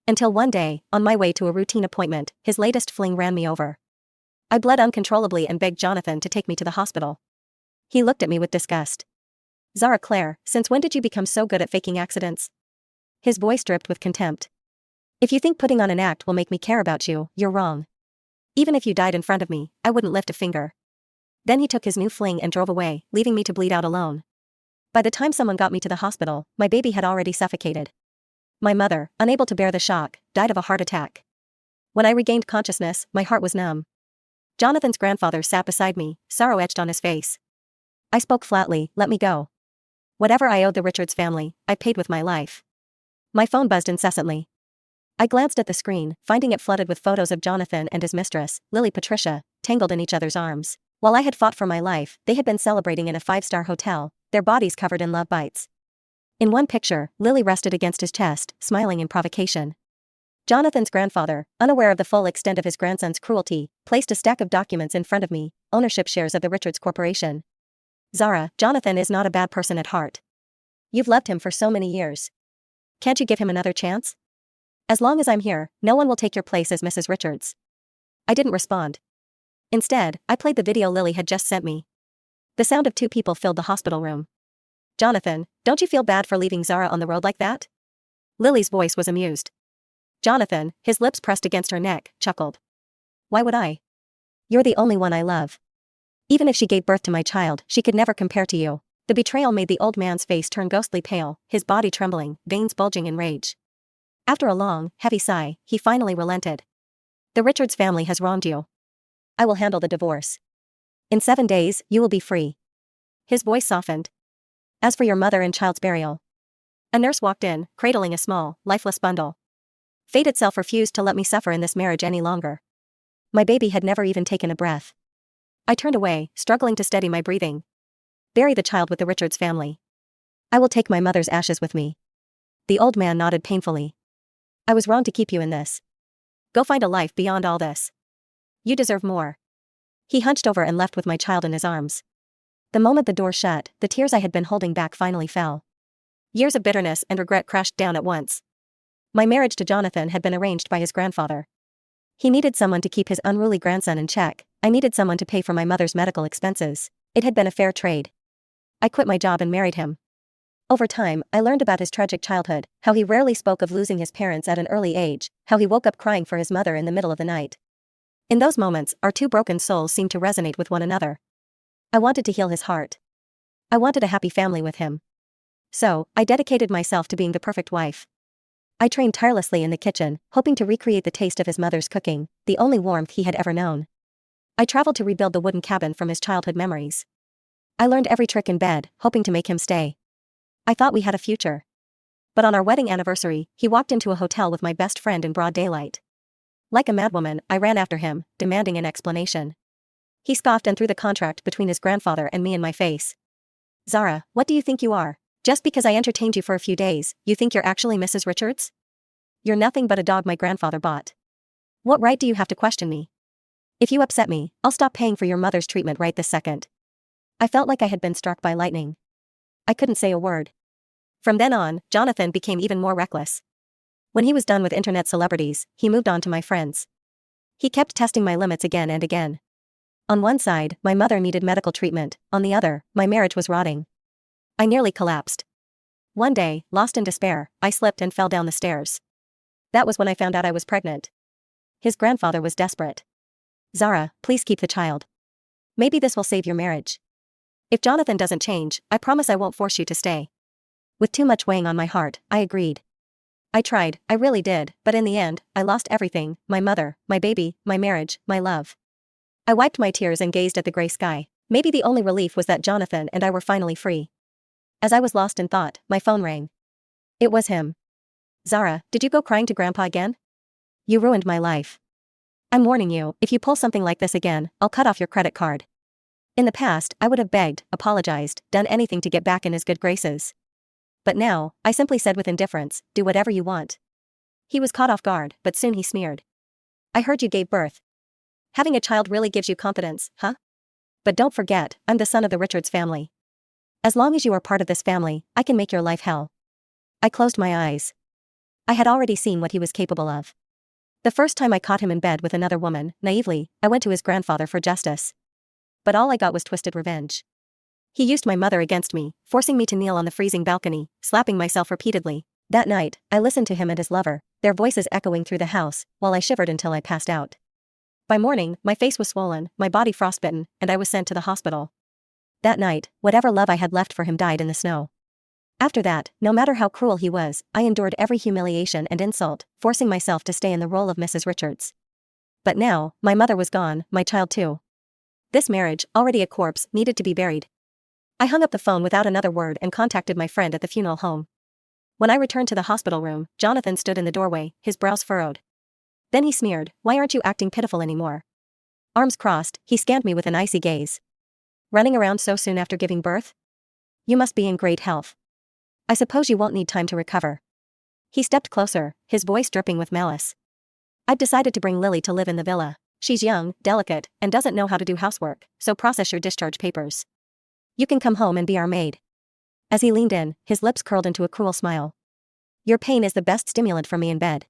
Until one day, on my way to a routine appointment, his latest fling ran me over. I bled uncontrollably and begged Jonathan to take me to the hospital. He looked at me with disgust. Zara Claire, since when did you become so good at faking accidents? His voice dripped with contempt. If you think putting on an act will make me care about you, you're wrong. Even if you died in front of me, I wouldn't lift a finger. Then he took his new fling and drove away, leaving me to bleed out alone. By the time someone got me to the hospital, my baby had already suffocated. My mother, unable to bear the shock, died of a heart attack. When I regained consciousness, my heart was numb. Jonathan's grandfather sat beside me, sorrow etched on his face. I spoke flatly, let me go. Whatever I owed the Richards family, I paid with my life. My phone buzzed incessantly. I glanced at the screen, finding it flooded with photos of Jonathan and his mistress, Lily Patricia, tangled in each other's arms. While I had fought for my life, they had been celebrating in a 5-star hotel, their bodies covered in love bites. In one picture, Lily rested against his chest, smiling in provocation. Jonathan's grandfather, unaware of the full extent of his grandson's cruelty, placed a stack of documents in front of me, ownership shares of the Richards Corporation. Zara, Jonathan is not a bad person at heart. You've loved him for so many years. Can't you give him another chance? As long as I'm here, no one will take your place as Mrs. Richards. I didn't respond. Instead, I played the video Lily had just sent me. The sound of 2 people filled the hospital room. Jonathan, don't you feel bad for leaving Zara on the road like that? Lily's voice was amused. Jonathan, his lips pressed against her neck, chuckled. Why would I? You're the only one I love. Even if she gave birth to my child, she could never compare to you. The betrayal made the old man's face turn ghostly pale, his body trembling, veins bulging in rage. After a long, heavy sigh, he finally relented. The Richards family has wronged you. I will handle the divorce. In 7 days, you will be free. His voice softened. As for your mother and child's burial. A nurse walked in, cradling a small, lifeless bundle. Fate itself refused to let me suffer in this marriage any longer. My baby had never even taken a breath. I turned away, struggling to steady my breathing. Bury the child with the Richards family. I will take my mother's ashes with me. The old man nodded painfully. I was wrong to keep you in this. Go find a life beyond all this. You deserve more. He hunched over and left with my child in his arms. The moment the door shut, the tears I had been holding back finally fell. Years of bitterness and regret crashed down at once. My marriage to Jonathan had been arranged by his grandfather. He needed someone to keep his unruly grandson in check. I needed someone to pay for my mother's medical expenses. It had been a fair trade. I quit my job and married him. Over time, I learned about his tragic childhood, how he rarely spoke of losing his parents at an early age, how he woke up crying for his mother in the middle of the night. In those moments, our 2 broken souls seemed to resonate with one another. I wanted to heal his heart. I wanted a happy family with him. So, I dedicated myself to being the perfect wife. I trained tirelessly in the kitchen, hoping to recreate the taste of his mother's cooking, the only warmth he had ever known. I traveled to rebuild the wooden cabin from his childhood memories. I learned every trick in bed, hoping to make him stay. I thought we had a future. But on our wedding anniversary, he walked into a hotel with my best friend in broad daylight. Like a madwoman, I ran after him, demanding an explanation. He scoffed and threw the contract between his grandfather and me in my face. Zara, what do you think you are? Just because I entertained you for a few days, you think you're actually Mrs. Richards? You're nothing but a dog my grandfather bought. What right do you have to question me? If you upset me, I'll stop paying for your mother's treatment right this second. I felt like I had been struck by lightning. I couldn't say a word. From then on, Jonathan became even more reckless. When he was done with internet celebrities, he moved on to my friends. He kept testing my limits again and again. On one side, my mother needed medical treatment, on the other, my marriage was rotting. I nearly collapsed. One day, lost in despair, I slipped and fell down the stairs. That was when I found out I was pregnant. His grandfather was desperate. Zara, please keep the child. Maybe this will save your marriage. If Jonathan doesn't change, I promise I won't force you to stay. With too much weighing on my heart, I agreed. I tried, I really did, but in the end, I lost everything, my mother, my baby, my marriage, my love. I wiped my tears and gazed at the gray sky. Maybe the only relief was that Jonathan and I were finally free. As I was lost in thought, my phone rang. It was him. Zara, did you go crying to Grandpa again? You ruined my life. I'm warning you, if you pull something like this again, I'll cut off your credit card. In the past, I would have begged, apologized, done anything to get back in his good graces. But now, I simply said with indifference, do whatever you want. He was caught off guard, but soon he sneered. I heard you gave birth. Having a child really gives you confidence, huh? But don't forget, I'm the son of the Richards family. As long as you are part of this family, I can make your life hell. I closed my eyes. I had already seen what he was capable of. The first time I caught him in bed with another woman, naively, I went to his grandfather for justice. But all I got was twisted revenge. He used my mother against me, forcing me to kneel on the freezing balcony, slapping myself repeatedly. That night, I listened to him and his lover, their voices echoing through the house, while I shivered until I passed out. By morning, my face was swollen, my body frostbitten, and I was sent to the hospital. That night, whatever love I had left for him died in the snow. After that, no matter how cruel he was, I endured every humiliation and insult, forcing myself to stay in the role of Mrs. Richards. But now, my mother was gone, my child too. This marriage, already a corpse, needed to be buried. I hung up the phone without another word and contacted my friend at the funeral home. When I returned to the hospital room, Jonathan stood in the doorway, his brows furrowed. Then he sneered, "Why aren't you acting pitiful anymore?" Arms crossed, he scanned me with an icy gaze. "Running around so soon after giving birth? You must be in great health. I suppose you won't need time to recover." He stepped closer, his voice dripping with malice. "I've decided to bring Lily to live in the villa. She's young, delicate, and doesn't know how to do housework, so process your discharge papers. You can come home and be our maid." As he leaned in, his lips curled into a cruel smile. "Your pain is the best stimulant for me in bed."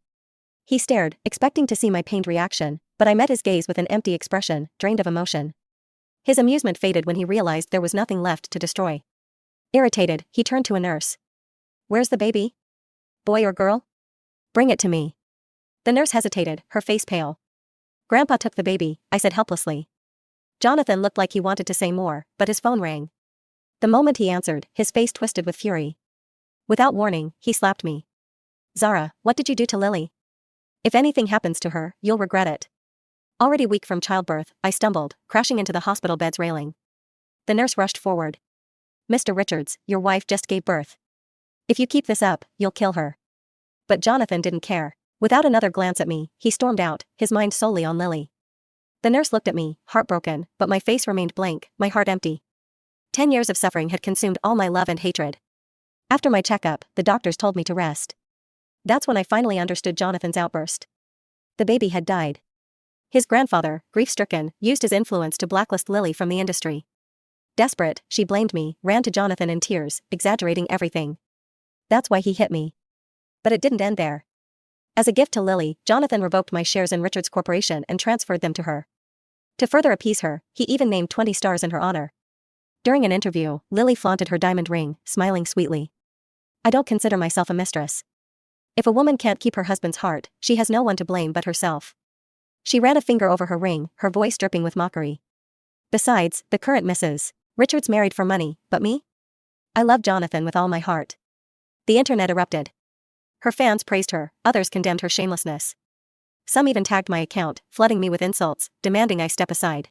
He stared, expecting to see my pained reaction, but I met his gaze with an empty expression, drained of emotion. His amusement faded when he realized there was nothing left to destroy. Irritated, he turned to a nurse. "Where's the baby? Boy or girl? Bring it to me." The nurse hesitated, her face pale. "Grandpa took the baby," I said helplessly. Jonathan looked like he wanted to say more, but his phone rang. The moment he answered, his face twisted with fury. Without warning, he slapped me. "Zara, what did you do to Lily? If anything happens to her, you'll regret it." Already weak from childbirth, I stumbled, crashing into the hospital bed's railing. The nurse rushed forward. "Mr. Richards, your wife just gave birth. If you keep this up, you'll kill her." But Jonathan didn't care. Without another glance at me, he stormed out, his mind solely on Lily. The nurse looked at me, heartbroken, but my face remained blank, my heart empty. 10 years of suffering had consumed all my love and hatred. After my checkup, the doctors told me to rest. That's when I finally understood Jonathan's outburst. The baby had died. His grandfather, grief-stricken, used his influence to blacklist Lily from the industry. Desperate, she blamed me, ran to Jonathan in tears, exaggerating everything. That's why he hit me. But it didn't end there. As a gift to Lily, Jonathan revoked my shares in Richards Corporation and transferred them to her. To further appease her, he even named 20 stars in her honor. During an interview, Lily flaunted her diamond ring, smiling sweetly. "I don't consider myself a mistress. If a woman can't keep her husband's heart, she has no one to blame but herself." She ran a finger over her ring, her voice dripping with mockery. "Besides, the current Mrs. Richards married for money, but me? I love Jonathan with all my heart." The internet erupted. Her fans praised her, others condemned her shamelessness. Some even tagged my account, flooding me with insults, demanding I step aside.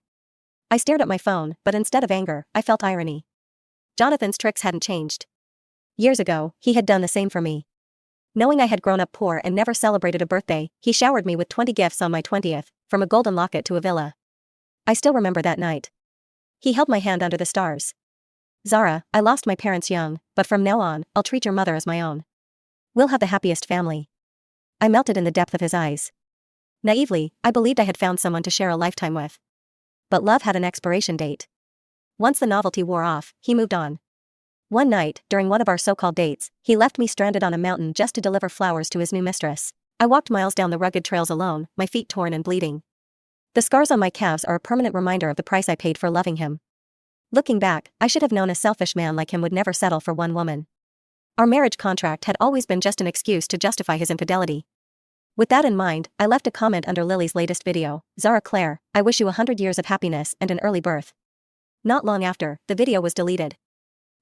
I stared at my phone, but instead of anger, I felt irony. Jonathan's tricks hadn't changed. Years ago, he had done the same for me. Knowing I had grown up poor and never celebrated a birthday, he showered me with 20 gifts on my 20th, from a golden locket to a villa. I still remember that night. He held my hand under the stars. "Zara, I lost my parents young, but from now on, I'll treat your mother as my own. We'll have the happiest family." I melted in the depth of his eyes. Naively, I believed I had found someone to share a lifetime with. But love had an expiration date. Once the novelty wore off, he moved on. One night, during one of our so-called dates, he left me stranded on a mountain just to deliver flowers to his new mistress. I walked miles down the rugged trails alone, my feet torn and bleeding. The scars on my calves are a permanent reminder of the price I paid for loving him. Looking back, I should have known a selfish man like him would never settle for one woman. Our marriage contract had always been just an excuse to justify his infidelity. With that in mind, I left a comment under Lily's latest video. "Zara Claire, I wish you 100 years of happiness and an early birth." Not long after, the video was deleted.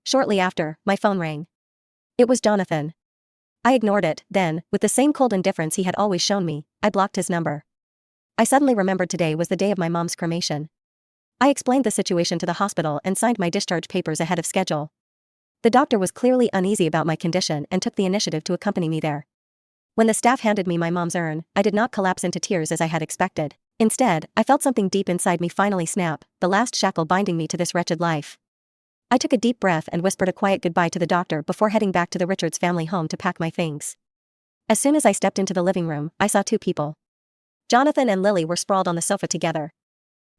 Shortly after, my phone rang. It was Jonathan. I ignored it, then, with the same cold indifference he had always shown me, I blocked his number. I suddenly remembered today was the day of my mom's cremation. I explained the situation to the hospital and signed my discharge papers ahead of schedule. The doctor was clearly uneasy about my condition and took the initiative to accompany me there. When the staff handed me my mom's urn, I did not collapse into tears as I had expected. Instead, I felt something deep inside me finally snap, the last shackle binding me to this wretched life. I took a deep breath and whispered a quiet goodbye to the doctor before heading back to the Richards family home to pack my things. As soon as I stepped into the living room, I saw two people. Jonathan and Lily were sprawled on the sofa together.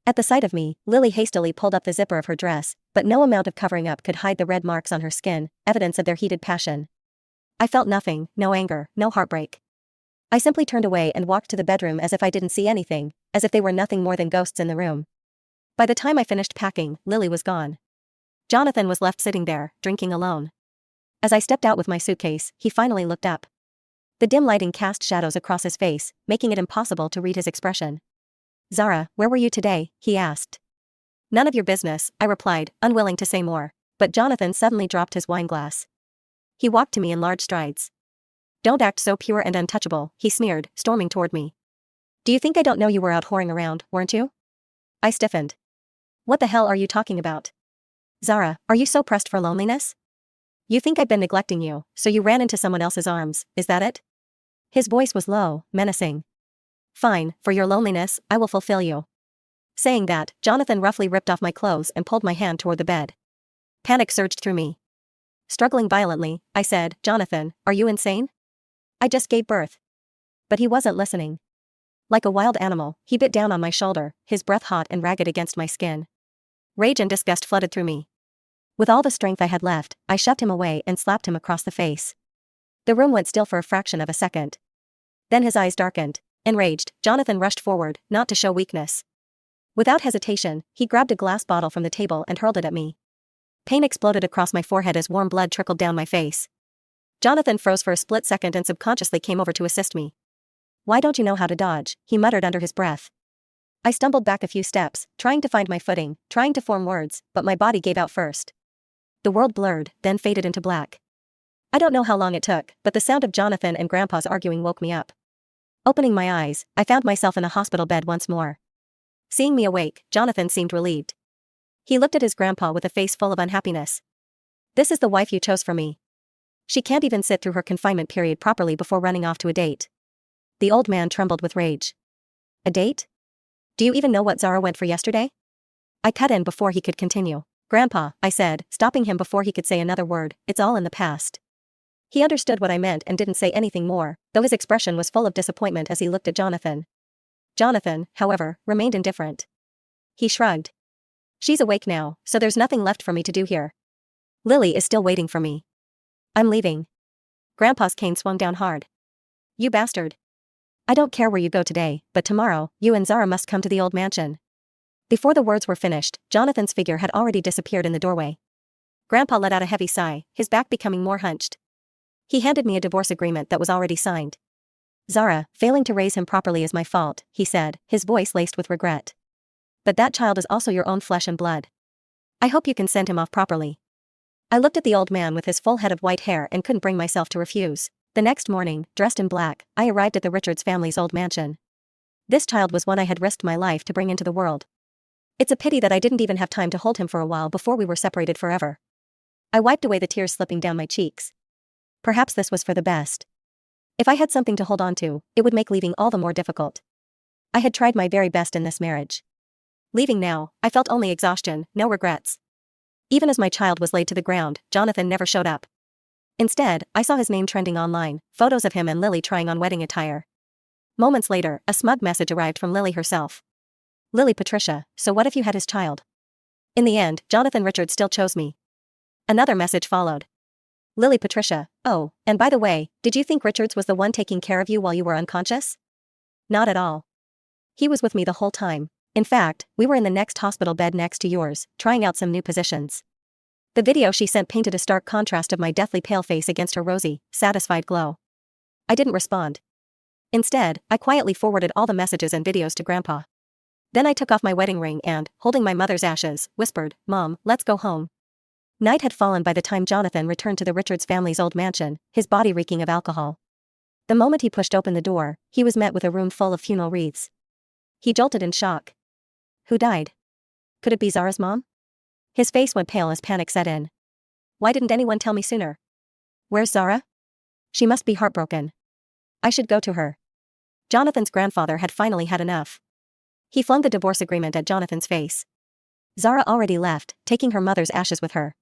At the sight of me, Lily hastily pulled up the zipper of her dress, but no amount of covering up could hide the red marks on her skin, evidence of their heated passion. I felt nothing, no anger, no heartbreak. I simply turned away and walked to the bedroom as if I didn't see anything, as if they were nothing more than ghosts in the room. By the time I finished packing, Lily was gone. Jonathan was left sitting there, drinking alone. As I stepped out with my suitcase, he finally looked up. The dim lighting cast shadows across his face, making it impossible to read his expression. "Zara, where were you today?" he asked. "None of your business," I replied, unwilling to say more, but Jonathan suddenly dropped his wine glass. He walked to me in large strides. "Don't act so pure and untouchable," he sneered, storming toward me. "Do you think I don't know you were out whoring around, weren't you?" I stiffened. "What the hell are you talking about? Zara, are you so pressed for loneliness? You think I've been neglecting you, so you ran into someone else's arms, is that it?" His voice was low, menacing. "Fine, for your loneliness, I will fulfill you." Saying that, Jonathan roughly ripped off my clothes and pulled my hand toward the bed. Panic surged through me. Struggling violently, I said, "Jonathan, are you insane? I just gave birth." But he wasn't listening. Like a wild animal, he bit down on my shoulder, his breath hot and ragged against my skin. Rage and disgust flooded through me. With all the strength I had left, I shoved him away and slapped him across the face. The room went still for a fraction of a second. Then his eyes darkened. Enraged, Jonathan rushed forward, not to show weakness. Without hesitation, he grabbed a glass bottle from the table and hurled it at me. Pain exploded across my forehead as warm blood trickled down my face. Jonathan froze for a split second and subconsciously came over to assist me. "Why don't you know how to dodge?" he muttered under his breath. I stumbled back a few steps, trying to find my footing, trying to form words, but my body gave out first. The world blurred, then faded into black. I don't know how long it took, but the sound of Jonathan and Grandpa's arguing woke me up. Opening my eyes, I found myself in a hospital bed once more. Seeing me awake, Jonathan seemed relieved. He looked at his grandpa with a face full of unhappiness. "This is the wife you chose for me. She can't even sit through her confinement period properly before running off to a date." The old man trembled with rage. "A date? Do you even know what Zara went for yesterday?" I cut in before he could continue. "Grandpa," I said, stopping him before he could say another word, "it's all in the past." He understood what I meant and didn't say anything more, though his expression was full of disappointment as he looked at Jonathan. Jonathan, however, remained indifferent. He shrugged. "She's awake now, so there's nothing left for me to do here. Lily is still waiting for me. I'm leaving." Grandpa's cane swung down hard. "You bastard. I don't care where you go today, but tomorrow, you and Zara must come to the old mansion." Before the words were finished, Jonathan's figure had already disappeared in the doorway. Grandpa let out a heavy sigh, his back becoming more hunched. He handed me a divorce agreement that was already signed. "Zara, failing to raise him properly is my fault," he said, his voice laced with regret. "But that child is also your own flesh and blood. I hope you can send him off properly." I looked at the old man with his full head of white hair and couldn't bring myself to refuse. The next morning, dressed in black, I arrived at the Richards family's old mansion. This child was one I had risked my life to bring into the world. It's a pity that I didn't even have time to hold him for a while before we were separated forever. I wiped away the tears slipping down my cheeks. Perhaps this was for the best. If I had something to hold on to, it would make leaving all the more difficult. I had tried my very best in this marriage. Leaving now, I felt only exhaustion, no regrets. Even as my child was laid to the ground, Jonathan never showed up. Instead, I saw his name trending online, photos of him and Lily trying on wedding attire. Moments later, a smug message arrived from Lily herself. "Lily Patricia, so what if you had his child? In the end, Jonathan Richards still chose me." Another message followed. "Lily Patricia, oh, and by the way, did you think Richards was the one taking care of you while you were unconscious? Not at all. He was with me the whole time. In fact, we were in the next hospital bed next to yours, trying out some new positions." The video she sent painted a stark contrast of my deathly pale face against her rosy, satisfied glow. I didn't respond. Instead, I quietly forwarded all the messages and videos to Grandpa. Then I took off my wedding ring and, holding my mother's ashes, whispered, "Mom, let's go home." Night had fallen by the time Jonathan returned to the Richards family's old mansion, his body reeking of alcohol. The moment he pushed open the door, he was met with a room full of funeral wreaths. He jolted in shock. Who died? Could it be Zara's mom? His face went pale as panic set in. Why didn't anyone tell me sooner? Where's Zara? She must be heartbroken. I should go to her. Jonathan's grandfather had finally had enough. He flung the divorce agreement at Jonathan's face. Zara already left, taking her mother's ashes with her.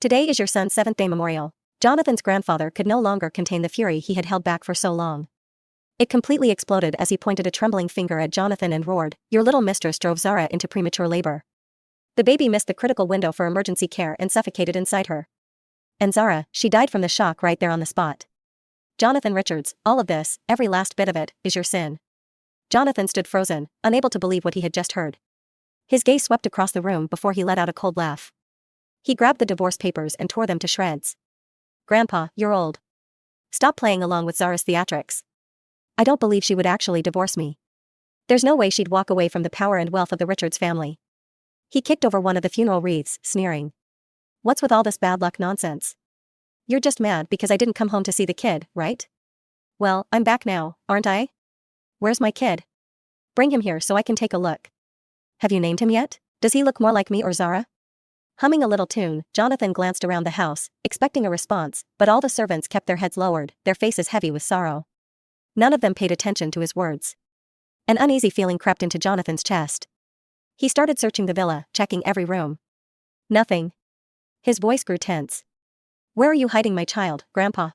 Today is your son's 7th-day memorial. Jonathan's grandfather could no longer contain the fury he had held back for so long. It completely exploded as he pointed a trembling finger at Jonathan and roared, "Your little mistress drove Zara into premature labor. The baby missed the critical window for emergency care and suffocated inside her. And Zara, she died from the shock right there on the spot. Jonathan Richards, all of this, every last bit of it, is your sin. Jonathan stood frozen, unable to believe what he had just heard. His gaze swept across the room before he let out a cold laugh. He grabbed the divorce papers and tore them to shreds. Grandpa, you're old. Stop playing along with Zara's theatrics. I don't believe she would actually divorce me. There's no way she'd walk away from the power and wealth of the Richards family. He kicked over one of the funeral wreaths, sneering. What's with all this bad luck nonsense? You're just mad because I didn't come home to see the kid, right? Well, I'm back now, aren't I? Where's my kid? Bring him here so I can take a look. Have you named him yet? Does he look more like me or Zara? Humming a little tune, Jonathan glanced around the house, expecting a response, but all the servants kept their heads lowered, their faces heavy with sorrow. None of them paid attention to his words. An uneasy feeling crept into Jonathan's chest. He started searching the villa, checking every room. Nothing. His voice grew tense. Where are you hiding my child, Grandpa?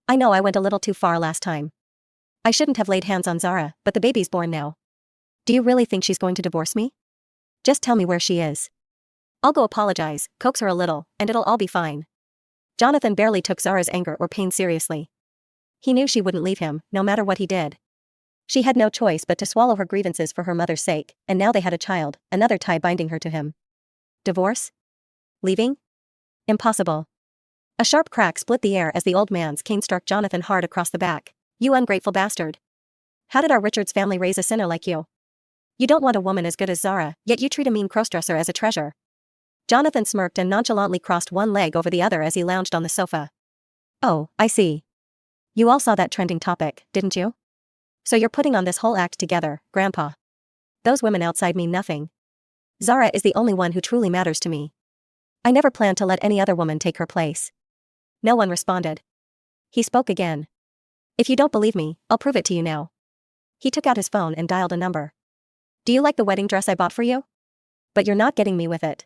I know I went a little too far last time. I shouldn't have laid hands on Zara, but the baby's born now. Do you really think she's going to divorce me? Just tell me where she is. I'll go apologize, coax her a little, and it'll all be fine. Jonathan barely took Zara's anger or pain seriously. He knew she wouldn't leave him, no matter what he did. She had no choice but to swallow her grievances for her mother's sake, and now they had a child, another tie binding her to him. Divorce? Leaving? Impossible. A sharp crack split the air as the old man's cane struck Jonathan hard across the back. You ungrateful bastard. How did our Richards family raise a sinner like you? You don't want a woman as good as Zara, yet you treat a mean crossdresser as a treasure. Jonathan smirked and nonchalantly crossed one leg over the other as he lounged on the sofa. Oh, I see. You all saw that trending topic, didn't you? So you're putting on this whole act together, Grandpa. Those women outside mean nothing. Zara is the only one who truly matters to me. I never planned to let any other woman take her place. No one responded. He spoke again. If you don't believe me, I'll prove it to you now. He took out his phone and dialed a number. Do you like the wedding dress I bought for you? But you're not getting me with it.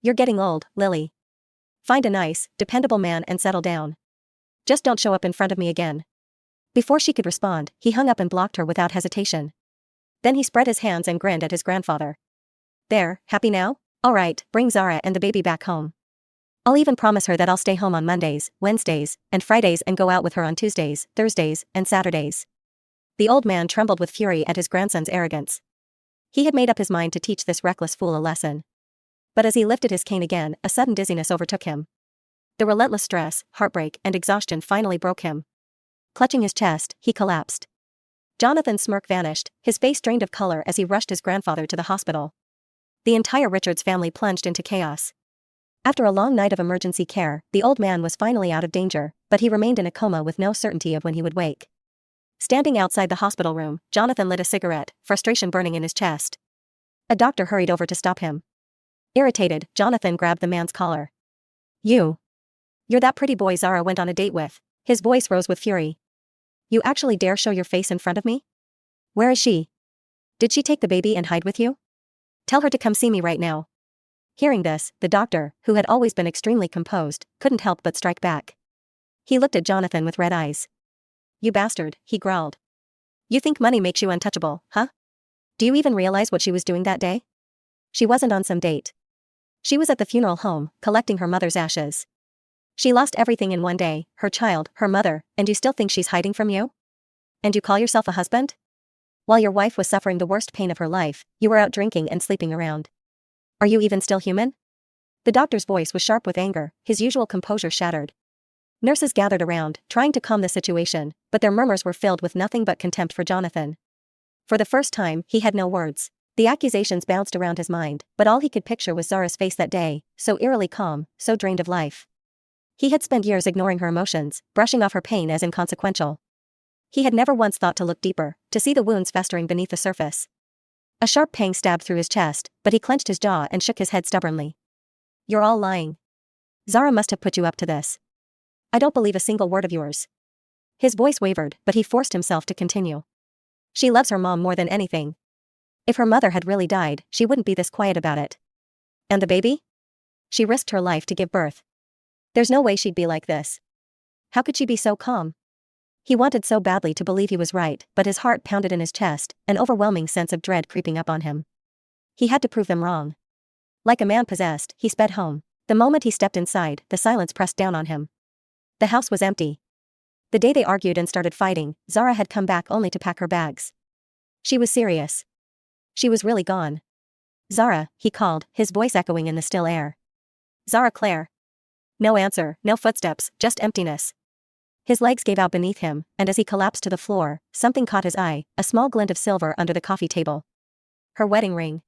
You're getting old, Lily. Find a nice, dependable man and settle down. Just don't show up in front of me again. Before she could respond, he hung up and blocked her without hesitation. Then he spread his hands and grinned at his grandfather. There, happy now? All right, bring Zara and the baby back home. I'll even promise her that I'll stay home on Mondays, Wednesdays, and Fridays and go out with her on Tuesdays, Thursdays, and Saturdays. The old man trembled with fury at his grandson's arrogance. He had made up his mind to teach this reckless fool a lesson. But as he lifted his cane again, a sudden dizziness overtook him. The relentless stress, heartbreak, and exhaustion finally broke him. Clutching his chest, he collapsed. Jonathan's smirk vanished, his face drained of color as he rushed his grandfather to the hospital. The entire Richards family plunged into chaos. After a long night of emergency care, the old man was finally out of danger, but he remained in a coma with no certainty of when he would wake. Standing outside the hospital room, Jonathan lit a cigarette, frustration burning in his chest. A doctor hurried over to stop him. Irritated, Jonathan grabbed the man's collar. You're that pretty boy Zara went on a date with. His voice rose with fury. You actually dare show your face in front of me? Where is she? Did she take the baby and hide with you? Tell her to come see me right now. Hearing this, the doctor, who had always been extremely composed, couldn't help but strike back. He looked at Jonathan with red eyes. You bastard, he growled. You think money makes you untouchable, huh? Do you even realize what she was doing that day? She wasn't on some date. She was at the funeral home, collecting her mother's ashes. She lost everything in one day, her child, her mother, and you still think she's hiding from you? And you call yourself a husband? While your wife was suffering the worst pain of her life, you were out drinking and sleeping around. Are you even still human? The doctor's voice was sharp with anger, his usual composure shattered. Nurses gathered around, trying to calm the situation, but their murmurs were filled with nothing but contempt for Jonathan. For the first time, he had no words. The accusations bounced around his mind, but all he could picture was Zara's face that day, so eerily calm, so drained of life. He had spent years ignoring her emotions, brushing off her pain as inconsequential. He had never once thought to look deeper, to see the wounds festering beneath the surface. A sharp pang stabbed through his chest, but he clenched his jaw and shook his head stubbornly. You're all lying. Zara must have put you up to this. I don't believe a single word of yours. His voice wavered, but he forced himself to continue. She loves her mom more than anything. If her mother had really died, she wouldn't be this quiet about it. And the baby? She risked her life to give birth. There's no way she'd be like this. How could she be so calm? He wanted so badly to believe he was right, but his heart pounded in his chest, an overwhelming sense of dread creeping up on him. He had to prove them wrong. Like a man possessed, he sped home. The moment he stepped inside, the silence pressed down on him. The house was empty. The day they argued and started fighting, Zara had come back only to pack her bags. She was serious. She was really gone. Zara, he called, his voice echoing in the still air. Zara Claire. No answer, no footsteps, just emptiness. His legs gave out beneath him, and as he collapsed to the floor, something caught his eye, a small glint of silver under the coffee table. Her wedding ring.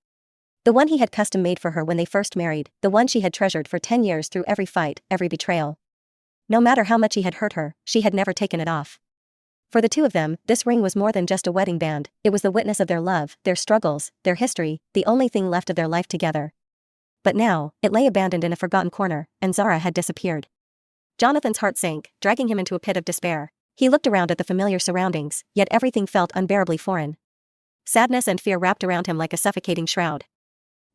The one he had custom made for her when they first married, the one she had treasured for 10 years through every fight, every betrayal. No matter how much he had hurt her, she had never taken it off. For the two of them, this ring was more than just a wedding band, it was the witness of their love, their struggles, their history, the only thing left of their life together. But now, it lay abandoned in a forgotten corner, and Zara had disappeared. Jonathan's heart sank, dragging him into a pit of despair. He looked around at the familiar surroundings, yet everything felt unbearably foreign. Sadness and fear wrapped around him like a suffocating shroud.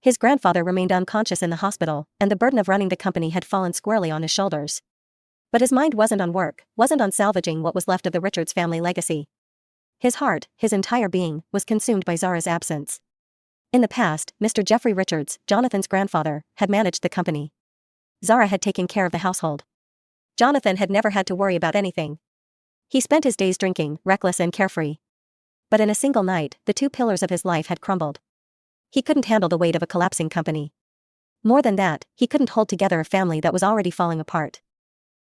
His grandfather remained unconscious in the hospital, and the burden of running the company had fallen squarely on his shoulders. But his mind wasn't on work, wasn't on salvaging what was left of the Richards family legacy. His heart, his entire being, was consumed by Zara's absence. In the past, Mr. Jeffrey Richards, Jonathan's grandfather, had managed the company. Zara had taken care of the household. Jonathan had never had to worry about anything. He spent his days drinking, reckless and carefree. But in a single night, the two pillars of his life had crumbled. He couldn't handle the weight of a collapsing company. More than that, he couldn't hold together a family that was already falling apart.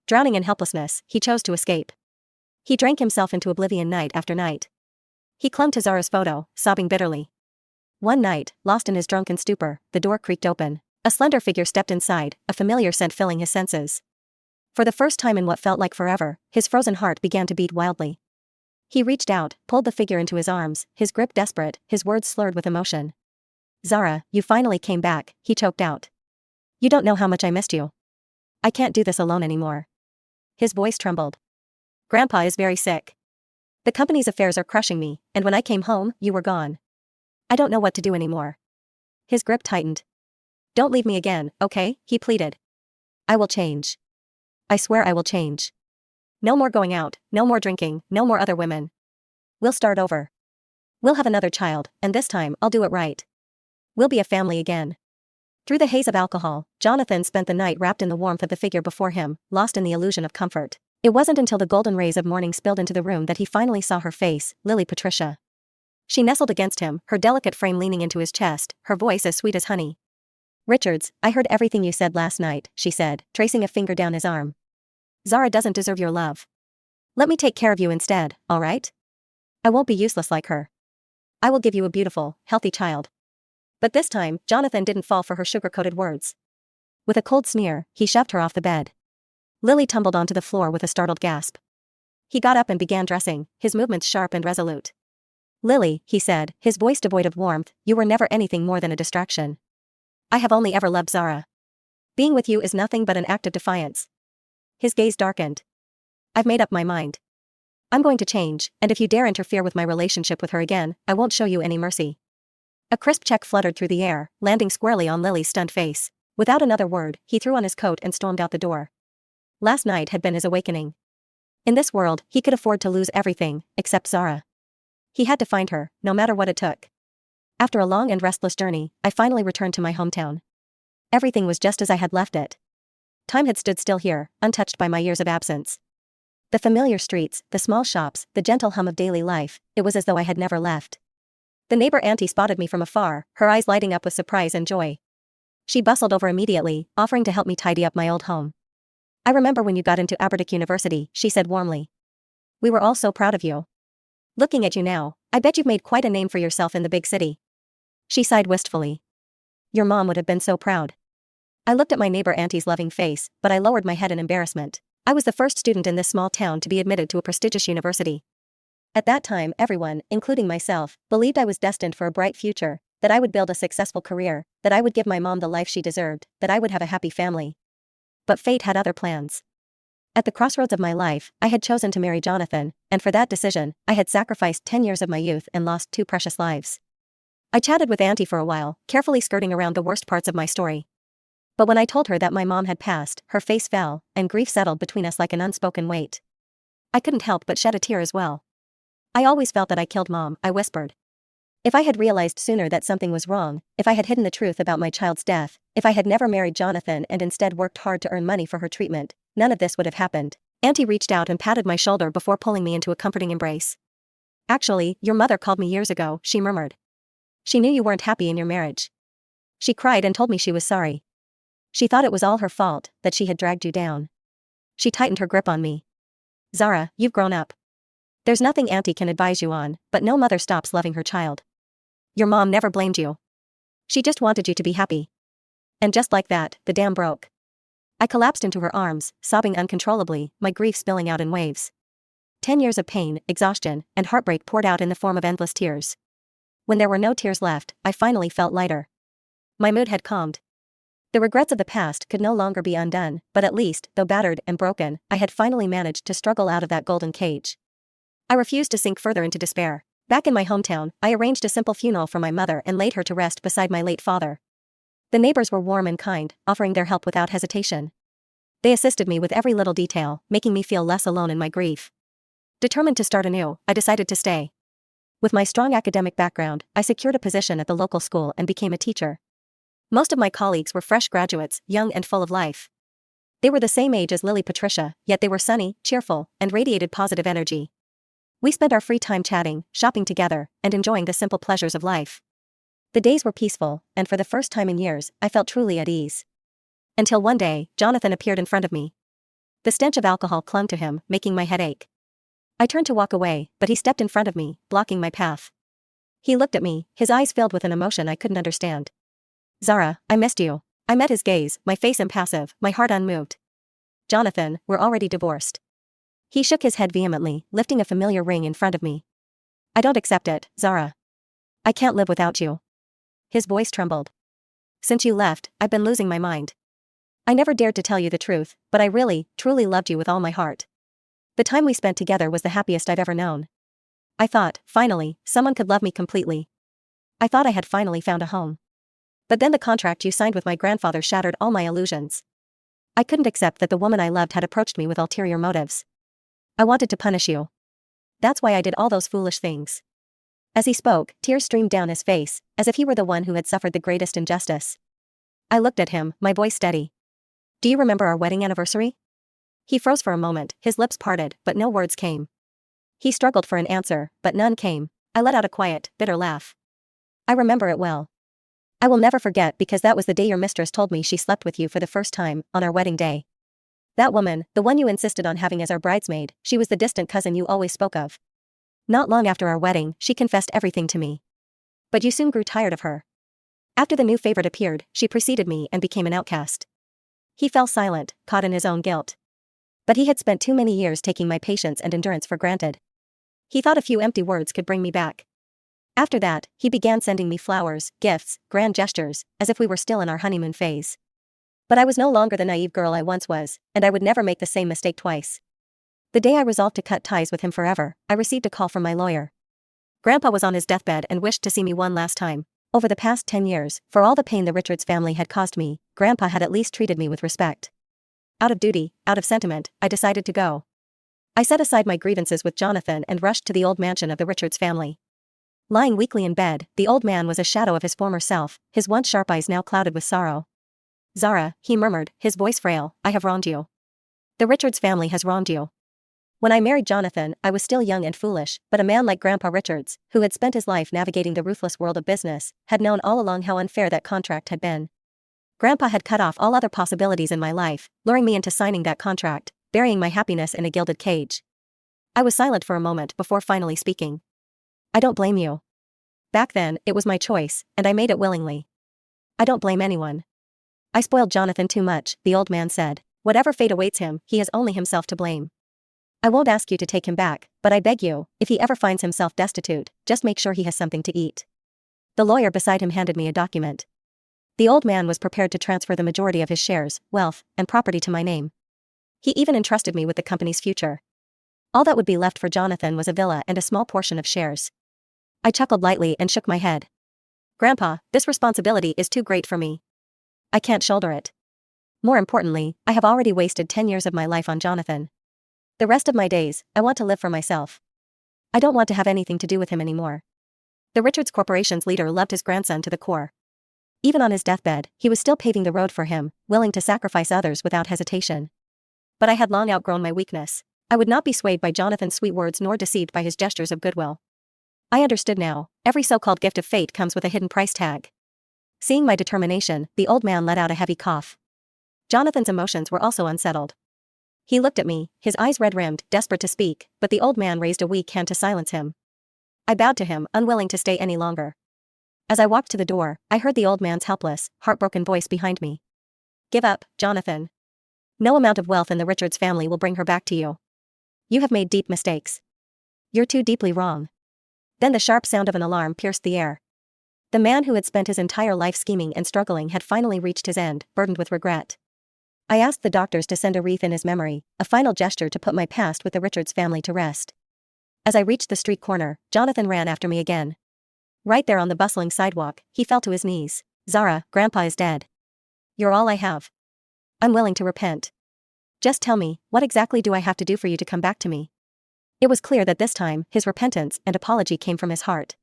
Drowning in helplessness, he chose to escape. He drank himself into oblivion night after night. He clung to Zara's photo, sobbing bitterly. One night, lost in his drunken stupor, the door creaked open. A slender figure stepped inside, a familiar scent filling his senses. For the first time in what felt like forever, his frozen heart began to beat wildly. He reached out, pulled the figure into his arms, his grip desperate, his words slurred with emotion. Zara, you finally came back, he choked out. You don't know how much I missed you. I can't do this alone anymore. His voice trembled. Grandpa is very sick. The company's affairs are crushing me, and when I came home, you were gone. I don't know what to do anymore. His grip tightened. Don't leave me again, okay? He pleaded. I will change. I swear I will change. No more going out, no more drinking, no more other women. We'll start over. We'll have another child, and this time I'll do it right. We'll be a family again. Through the haze of alcohol, Jonathan spent the night wrapped in the warmth of the figure before him, lost in the illusion of comfort. It wasn't until the golden rays of morning spilled into the room that he finally saw her face, Lily Patricia. She nestled against him, her delicate frame leaning into his chest, her voice as sweet as honey. Richards, I heard everything you said last night, she said, tracing a finger down his arm. Zara doesn't deserve your love. Let me take care of you instead, all right? I won't be useless like her. I will give you a beautiful, healthy child. But this time, Jonathan didn't fall for her sugar-coated words. With a cold sneer, he shoved her off the bed. Lily tumbled onto the floor with a startled gasp. He got up and began dressing, his movements sharp and resolute. Lily, he said, his voice devoid of warmth, you were never anything more than a distraction. I have only ever loved Zara. Being with you is nothing but an act of defiance. His gaze darkened. I've made up my mind. I'm going to change, and if you dare interfere with my relationship with her again, I won't show you any mercy. A crisp check fluttered through the air, landing squarely on Lily's stunned face. Without another word, he threw on his coat and stormed out the door. Last night had been his awakening. In this world, he could afford to lose everything, except Zara. He had to find her, no matter what it took. After a long and restless journey, I finally returned to my hometown. Everything was just as I had left it. Time had stood still here, untouched by my years of absence. The familiar streets, the small shops, the gentle hum of daily life, it was as though I had never left. The neighbor auntie spotted me from afar, her eyes lighting up with surprise and joy. She bustled over immediately, offering to help me tidy up my old home. I remember when you got into Aberdick University, she said warmly. We were all so proud of you. Looking at you now, I bet you've made quite a name for yourself in the big city. She sighed wistfully. Your mom would have been so proud. I looked at my neighbor auntie's loving face, but I lowered my head in embarrassment. I was the first student in this small town to be admitted to a prestigious university. At that time, everyone, including myself, believed I was destined for a bright future, that I would build a successful career, that I would give my mom the life she deserved, that I would have a happy family. But fate had other plans. At the crossroads of my life, I had chosen to marry Jonathan, and for that decision, I had sacrificed 10 years of my youth and lost 2 precious lives. I chatted with Auntie for a while, carefully skirting around the worst parts of my story. But when I told her that my mom had passed, her face fell, and grief settled between us like an unspoken weight. I couldn't help but shed a tear as well. I always felt that I killed Mom, I whispered. If I had realized sooner that something was wrong, if I had hidden the truth about my child's death, if I had never married Jonathan and instead worked hard to earn money for her treatment, none of this would have happened. Auntie reached out and patted my shoulder before pulling me into a comforting embrace. Actually, your mother called me years ago, she murmured. She knew you weren't happy in your marriage. She cried and told me she was sorry. She thought it was all her fault, that she had dragged you down. She tightened her grip on me. Zara, you've grown up. There's nothing Auntie can advise you on, but no mother stops loving her child. Your mom never blamed you. She just wanted you to be happy. And just like that, the dam broke. I collapsed into her arms, sobbing uncontrollably, my grief spilling out in waves. 10 years of pain, exhaustion, and heartbreak poured out in the form of endless tears. When there were no tears left, I finally felt lighter. My mood had calmed. The regrets of the past could no longer be undone, but at least, though battered and broken, I had finally managed to struggle out of that golden cage. I refused to sink further into despair. Back in my hometown, I arranged a simple funeral for my mother and laid her to rest beside my late father. The neighbors were warm and kind, offering their help without hesitation. They assisted me with every little detail, making me feel less alone in my grief. Determined to start anew, I decided to stay. With my strong academic background, I secured a position at the local school and became a teacher. Most of my colleagues were fresh graduates, young and full of life. They were the same age as Lily Patricia, yet they were sunny, cheerful, and radiated positive energy. We spent our free time chatting, shopping together, and enjoying the simple pleasures of life. The days were peaceful, and for the first time in years, I felt truly at ease. Until one day, Jonathan appeared in front of me. The stench of alcohol clung to him, making my head ache. I turned to walk away, but he stepped in front of me, blocking my path. He looked at me, his eyes filled with an emotion I couldn't understand. Zara, I missed you. I met his gaze, my face impassive, my heart unmoved. Jonathan, we're already divorced. He shook his head vehemently, lifting a familiar ring in front of me. I don't accept it, Zara. I can't live without you. His voice trembled. Since you left, I've been losing my mind. I never dared to tell you the truth, but I really, truly loved you with all my heart. The time we spent together was the happiest I've ever known. I thought, finally, someone could love me completely. I thought I had finally found a home. But then the contract you signed with my grandfather shattered all my illusions. I couldn't accept that the woman I loved had approached me with ulterior motives. I wanted to punish you. That's why I did all those foolish things. As he spoke, tears streamed down his face, as if he were the one who had suffered the greatest injustice. I looked at him, my voice steady. Do you remember our wedding anniversary? He froze for a moment, his lips parted, but no words came. He struggled for an answer, but none came. I let out a quiet, bitter laugh. I remember it well. I will never forget because that was the day your mistress told me she slept with you for the first time, on our wedding day. That woman, the one you insisted on having as our bridesmaid, she was the distant cousin you always spoke of. Not long after our wedding, she confessed everything to me. But you soon grew tired of her. After the new favorite appeared, she preceded me and became an outcast. He fell silent, caught in his own guilt. But he had spent too many years taking my patience and endurance for granted. He thought a few empty words could bring me back. After that, he began sending me flowers, gifts, grand gestures, as if we were still in our honeymoon phase. But I was no longer the naive girl I once was, and I would never make the same mistake twice. The day I resolved to cut ties with him forever, I received a call from my lawyer. Grandpa was on his deathbed and wished to see me one last time. Over the past 10 years, for all the pain the Richards family had caused me, Grandpa had at least treated me with respect. Out of duty, out of sentiment, I decided to go. I set aside my grievances with Jonathan and rushed to the old mansion of the Richards family. Lying weakly in bed, the old man was a shadow of his former self, his once sharp eyes now clouded with sorrow. Zara, he murmured, his voice frail, I have wronged you. The Richards family has wronged you. When I married Jonathan, I was still young and foolish, but a man like Grandpa Richards, who had spent his life navigating the ruthless world of business, had known all along how unfair that contract had been. Grandpa had cut off all other possibilities in my life, luring me into signing that contract, burying my happiness in a gilded cage. I was silent for a moment before finally speaking. I don't blame you. Back then, it was my choice, and I made it willingly. I don't blame anyone. I spoiled Jonathan too much, the old man said. Whatever fate awaits him, he has only himself to blame. I won't ask you to take him back, but I beg you, if he ever finds himself destitute, just make sure he has something to eat. The lawyer beside him handed me a document. The old man was prepared to transfer the majority of his shares, wealth, and property to my name. He even entrusted me with the company's future. All that would be left for Jonathan was a villa and a small portion of shares. I chuckled lightly and shook my head. Grandpa, this responsibility is too great for me. I can't shoulder it. More importantly, I have already wasted 10 years of my life on Jonathan. The rest of my days, I want to live for myself. I don't want to have anything to do with him anymore. The Richards Corporation's leader loved his grandson to the core. Even on his deathbed, he was still paving the road for him, willing to sacrifice others without hesitation. But I had long outgrown my weakness. I would not be swayed by Jonathan's sweet words nor deceived by his gestures of goodwill. I understood now, every so-called gift of fate comes with a hidden price tag. Seeing my determination, the old man let out a heavy cough. Jonathan's emotions were also unsettled. He looked at me, his eyes red-rimmed, desperate to speak, but the old man raised a weak hand to silence him. I bowed to him, unwilling to stay any longer. As I walked to the door, I heard the old man's helpless, heartbroken voice behind me. Give up, Jonathan. No amount of wealth in the Richards family will bring her back to you. You have made deep mistakes. You're too deeply wrong. Then the sharp sound of an alarm pierced the air. The man who had spent his entire life scheming and struggling had finally reached his end, burdened with regret. I asked the doctors to send a wreath in his memory, a final gesture to put my past with the Richards family to rest. As I reached the street corner, Jonathan ran after me again. Right there on the bustling sidewalk, he fell to his knees. Zara, Grandpa is dead. You're all I have. I'm willing to repent. Just tell me, what exactly do I have to do for you to come back to me? It was clear that this time, his repentance and apology came from his heart.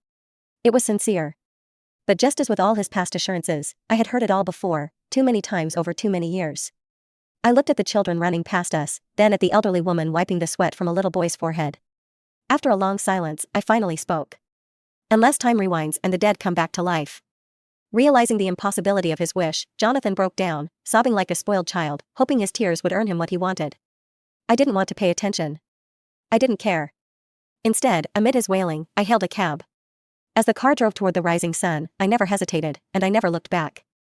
It was sincere. But just as with all his past assurances, I had heard it all before, too many times over too many years. I looked at the children running past us, then at the elderly woman wiping the sweat from a little boy's forehead. After a long silence, I finally spoke. Unless time rewinds and the dead come back to life. Realizing the impossibility of his wish, Jonathan broke down, sobbing like a spoiled child, hoping his tears would earn him what he wanted. I didn't want to pay attention. I didn't care. Instead, amid his wailing, I hailed a cab. As the car drove toward the rising sun, I never hesitated, and I never looked back.